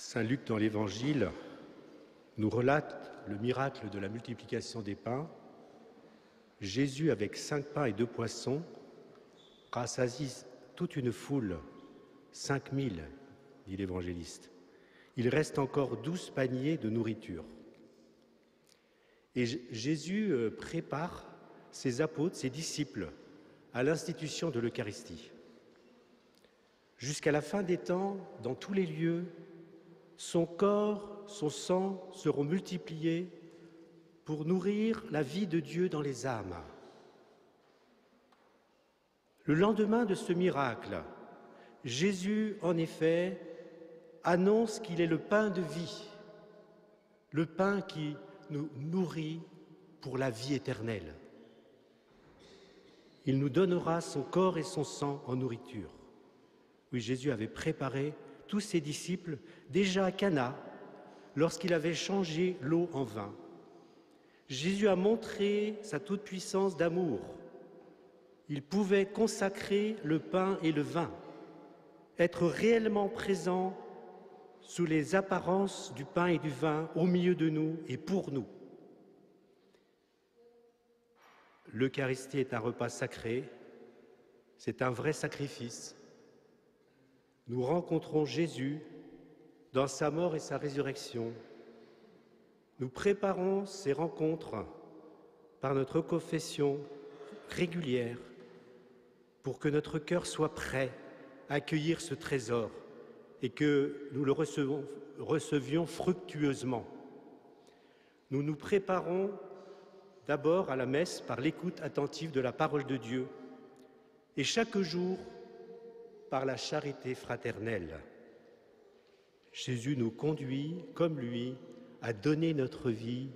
Saint Luc, dans l'Évangile, nous relate le miracle de la multiplication des pains. Jésus, avec 5 pains et 2 poissons, rassasie toute une foule, 5000, dit l'évangéliste. Il reste encore 12 paniers de nourriture. Et Jésus prépare ses apôtres, ses disciples, à l'institution de l'Eucharistie. Jusqu'à la fin des temps, dans tous les lieux, son corps, son sang seront multipliés pour nourrir la vie de Dieu dans les âmes. Le lendemain de ce miracle, Jésus, en effet, annonce qu'il est le pain de vie, le pain qui nous nourrit pour la vie éternelle. Il nous donnera son corps et son sang en nourriture. Oui, Jésus avait préparé tous ses disciples déjà à Cana, lorsqu'il avait changé l'eau en vin. Jésus a montré sa toute-puissance d'amour. Il pouvait consacrer le pain et le vin, être réellement présent sous les apparences du pain et du vin au milieu de nous et pour nous. L'Eucharistie est un repas sacré, c'est un vrai sacrifice. Nous rencontrons Jésus dans sa mort et sa résurrection. Nous préparons ces rencontres par notre confession régulière pour que notre cœur soit prêt à accueillir ce trésor et que nous le recevions fructueusement. Nous nous préparons d'abord à la messe par l'écoute attentive de la parole de Dieu et chaque jour par la charité fraternelle. Jésus nous conduit, comme lui, à donner notre vie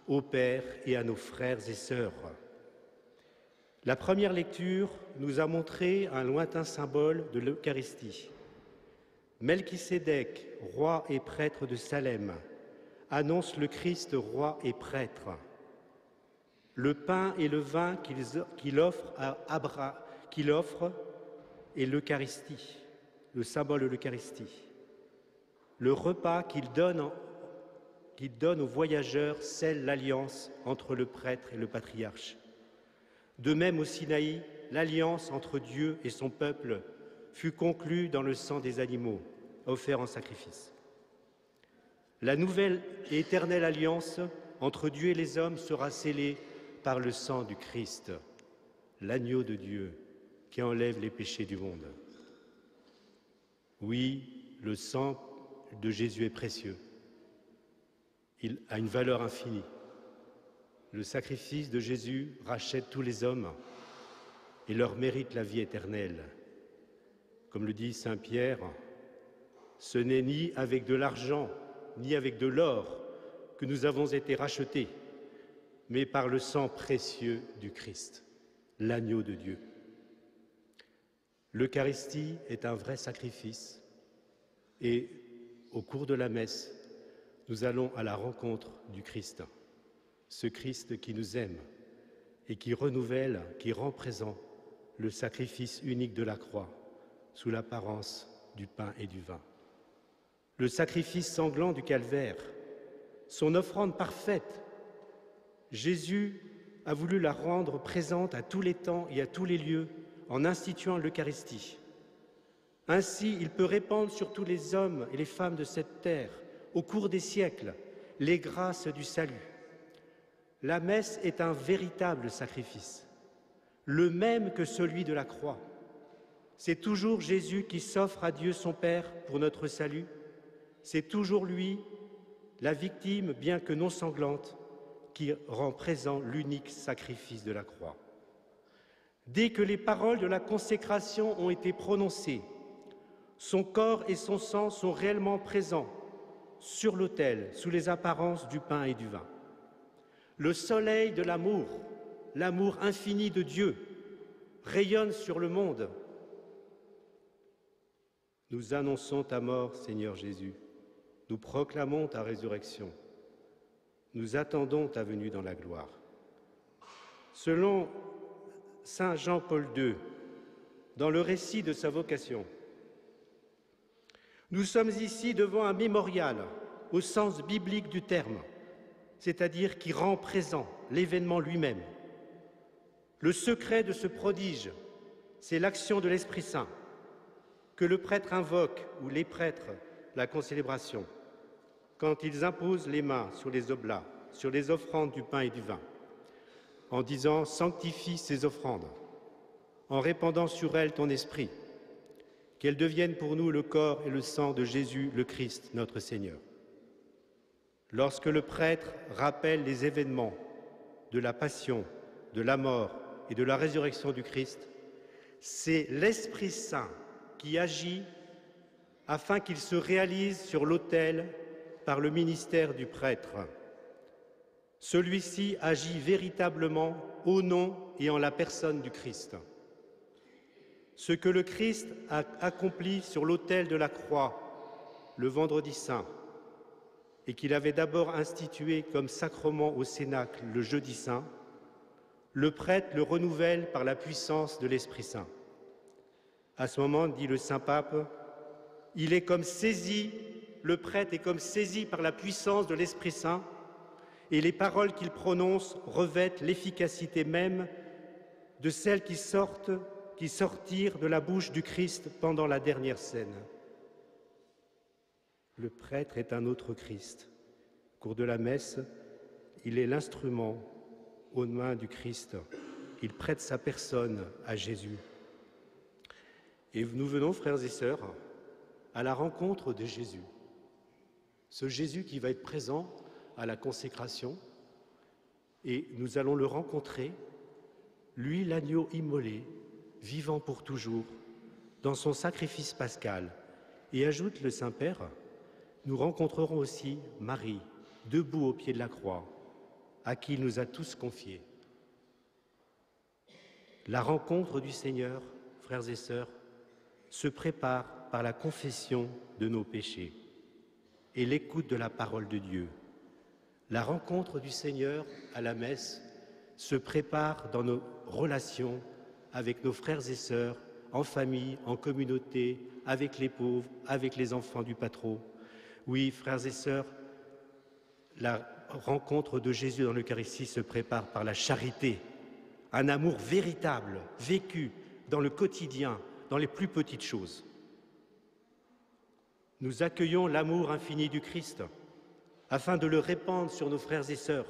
au Père et à nos frères et sœurs. La première lecture nous a montré un lointain symbole de l'Eucharistie. Melchisédek, roi et prêtre de Salem, annonce le Christ roi et prêtre. Le pain et le vin qu'il offre est l'Eucharistie, le symbole de l'Eucharistie. Le repas qu'il donne aux voyageurs scelle l'alliance entre le prêtre et le patriarche. De même, au Sinaï, l'alliance entre Dieu et son peuple fut conclue dans le sang des animaux, offerts en sacrifice. La nouvelle et éternelle alliance entre Dieu et les hommes sera scellée par le sang du Christ, l'agneau de Dieu qui enlève les péchés du monde. Oui, le sang de Jésus est précieux. Il a une valeur infinie. Le sacrifice de Jésus rachète tous les hommes et leur mérite la vie éternelle. Comme le dit saint Pierre, ce n'est ni avec de l'argent, ni avec de l'or que nous avons été rachetés, mais par le sang précieux du Christ, l'agneau de Dieu. L'Eucharistie est un vrai sacrifice et au cours de la messe, nous allons à la rencontre du Christ, ce Christ qui nous aime et qui renouvelle, qui rend présent le sacrifice unique de la croix sous l'apparence du pain et du vin. Le sacrifice sanglant du calvaire, son offrande parfaite, Jésus a voulu la rendre présente à tous les temps et à tous les lieux en instituant l'Eucharistie. Ainsi, il peut répandre sur tous les hommes et les femmes de cette terre, au cours des siècles, les grâces du salut. La messe est un véritable sacrifice, le même que celui de la croix. C'est toujours Jésus qui s'offre à Dieu son Père pour notre salut. C'est toujours lui, la victime, bien que non sanglante, qui rend présent l'unique sacrifice de la croix. Dès que les paroles de la consécration ont été prononcées, son corps et son sang sont réellement présents sur l'autel, sous les apparences du pain et du vin. Le soleil de l'amour, l'amour infini de Dieu, rayonne sur le monde. Nous annonçons ta mort, Seigneur Jésus. Nous proclamons ta résurrection. Nous attendons ta venue dans la gloire. Selon saint Jean-Paul II, dans le récit de sa vocation, Nous sommes ici devant un mémorial au sens biblique du terme, c'est-à-dire qui rend présent l'événement lui-même. Le secret de ce prodige, c'est l'action de l'Esprit Saint, que le prêtre invoque, ou les prêtres, la concélébration, quand ils imposent les mains sur les oblats, sur les offrandes du pain et du vin, en disant « Sanctifie ces offrandes », en répandant sur elles ton esprit, qu'elles deviennent pour nous le corps et le sang de Jésus le Christ, notre Seigneur. Lorsque le prêtre rappelle les événements de la passion, de la mort et de la résurrection du Christ, c'est l'Esprit Saint qui agit afin qu'il se réalise sur l'autel par le ministère du prêtre. Celui-ci agit véritablement au nom et en la personne du Christ. Ce que le Christ a accompli sur l'autel de la croix le vendredi saint et qu'il avait d'abord institué comme sacrement au Cénacle le jeudi saint, le prêtre le renouvelle par la puissance de l'Esprit Saint. À ce moment, dit le Saint-Pape, il est comme saisi, le prêtre est comme saisi par la puissance de l'Esprit Saint et les paroles qu'il prononce revêtent l'efficacité même de celles qui sortirent de la bouche du Christ pendant la dernière scène. Le prêtre est un autre Christ. Au cours de la messe, il est l'instrument aux mains du Christ. Il prête sa personne à Jésus. Et nous venons, frères et sœurs, à la rencontre de Jésus. Ce Jésus qui va être présent à la consécration, et nous allons le rencontrer, lui l'agneau immolé, vivant pour toujours, dans son sacrifice pascal. Et ajoute le Saint-Père, nous rencontrerons aussi Marie, debout au pied de la croix, à qui il nous a tous confiés. La rencontre du Seigneur, frères et sœurs, se prépare par la confession de nos péchés et l'écoute de la parole de Dieu. La rencontre du Seigneur à la messe se prépare dans nos relations avec nos frères et sœurs, en famille, en communauté, avec les pauvres, avec les enfants du Patro. Oui, frères et sœurs, la rencontre de Jésus dans l'Eucharistie se prépare par la charité, un amour véritable, vécu dans le quotidien, dans les plus petites choses. Nous accueillons l'amour infini du Christ afin de le répandre sur nos frères et sœurs.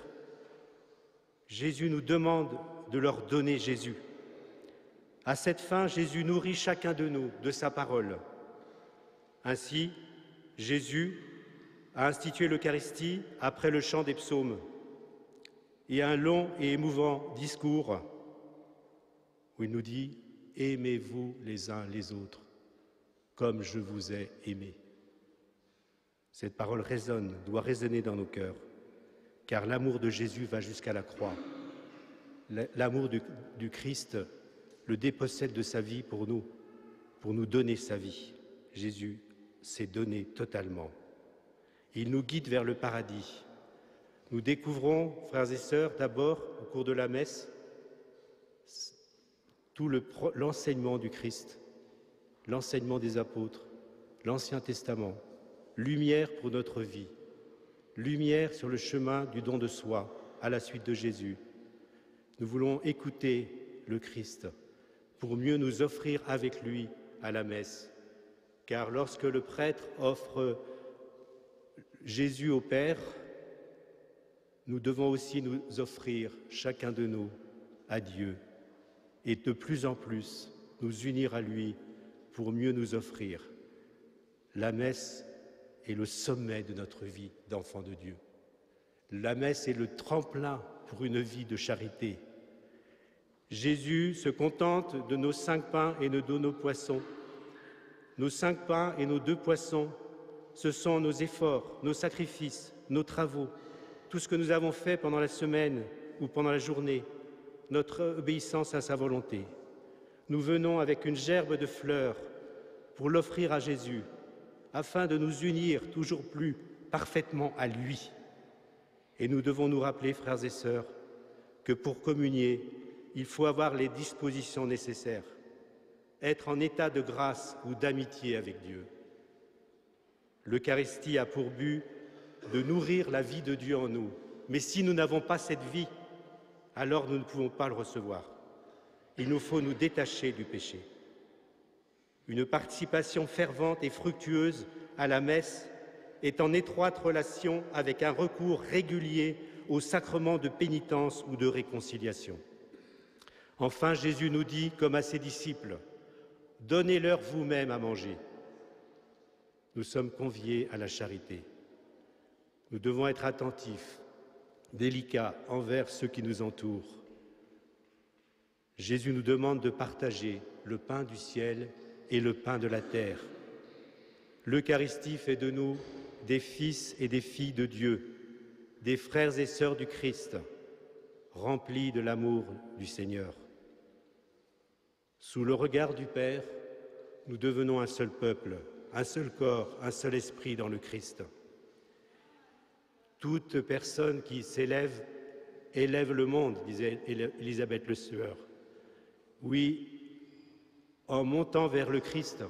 Jésus nous demande de leur donner Jésus. À cette fin, Jésus nourrit chacun de nous de sa parole. Ainsi, Jésus a institué l'Eucharistie après le chant des psaumes et un long et émouvant discours où il nous dit « Aimez-vous les uns les autres comme je vous ai aimés ». Cette parole résonne, doit résonner dans nos cœurs, car l'amour de Jésus va jusqu'à la croix. L'amour du Christ le dépossède de sa vie pour nous donner sa vie. Jésus s'est donné totalement. Il nous guide vers le paradis. Nous découvrons, frères et sœurs, d'abord, au cours de la messe, tout l'enseignement du Christ, l'enseignement des apôtres, l'Ancien Testament, lumière pour notre vie, lumière sur le chemin du don de soi à la suite de Jésus. Nous voulons écouter le Christ pour mieux nous offrir avec lui à la messe, car lorsque le prêtre offre Jésus au Père, nous devons aussi nous offrir, chacun de nous, à Dieu, et de plus en plus nous unir à lui pour mieux nous offrir. La messe est le sommet de notre vie d'enfant de Dieu. La messe est le tremplin pour une vie de charité. Jésus se contente de nos 5 pains et de nos poissons. Nos 5 pains et nos 2 poissons, ce sont nos efforts, nos sacrifices, nos travaux, tout ce que nous avons fait pendant la semaine ou pendant la journée, notre obéissance à sa volonté. Nous venons avec une gerbe de fleurs pour l'offrir à Jésus, afin de nous unir toujours plus parfaitement à lui. Et nous devons nous rappeler, frères et sœurs, que pour communier, il faut avoir les dispositions nécessaires, être en état de grâce ou d'amitié avec Dieu. L'Eucharistie a pour but de nourrir la vie de Dieu en nous. Mais si nous n'avons pas cette vie, alors nous ne pouvons pas le recevoir. Il nous faut nous détacher du péché. Une participation fervente et fructueuse à la messe est en étroite relation avec un recours régulier au sacrement de pénitence ou de réconciliation. Enfin, Jésus nous dit, comme à ses disciples, « Donnez-leur vous-même à manger ». Nous sommes conviés à la charité. Nous devons être attentifs, délicats envers ceux qui nous entourent. Jésus nous demande de partager le pain du ciel et le pain de la terre. L'Eucharistie fait de nous des fils et des filles de Dieu, des frères et sœurs du Christ, remplis de l'amour du Seigneur. Sous le regard du Père, nous devenons un seul peuple, un seul corps, un seul esprit dans le Christ. Toute personne qui s'élève élève le monde, disait Élisabeth Le Sueur. Oui, en montant vers le Christ,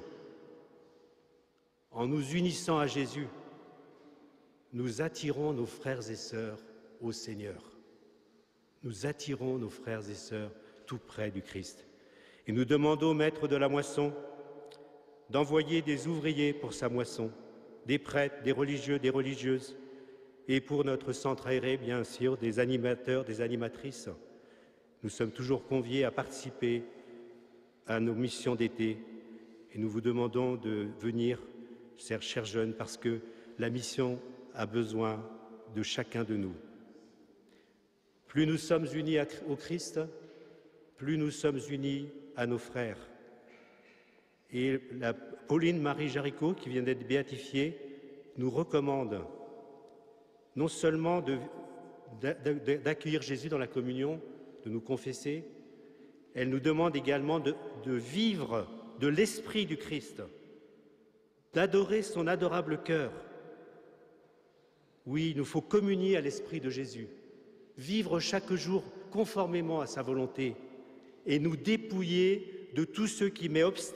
en nous unissant à Jésus, nous attirons nos frères et sœurs au Seigneur. Nous attirons nos frères et sœurs tout près du Christ. Et nous demandons au maître de la moisson d'envoyer des ouvriers pour sa moisson, des prêtres, des religieux, des religieuses, et pour notre centre aéré, bien sûr, des animateurs, des animatrices. Nous sommes toujours conviés à participer à nos missions d'été et nous vous demandons de venir, chers jeunes, parce que la mission a besoin de chacun de nous. Plus nous sommes unis au Christ, plus nous sommes unis à nos frères. Et la Pauline Marie Jaricot, qui vient d'être béatifiée, nous recommande non seulement d'accueillir Jésus dans la communion, de nous confesser, elle nous demande également de vivre de l'esprit du Christ, d'adorer son adorable cœur. Oui, il nous faut communier à l'esprit de Jésus, vivre chaque jour conformément à sa volonté et nous dépouiller de tout ce qui met obstacle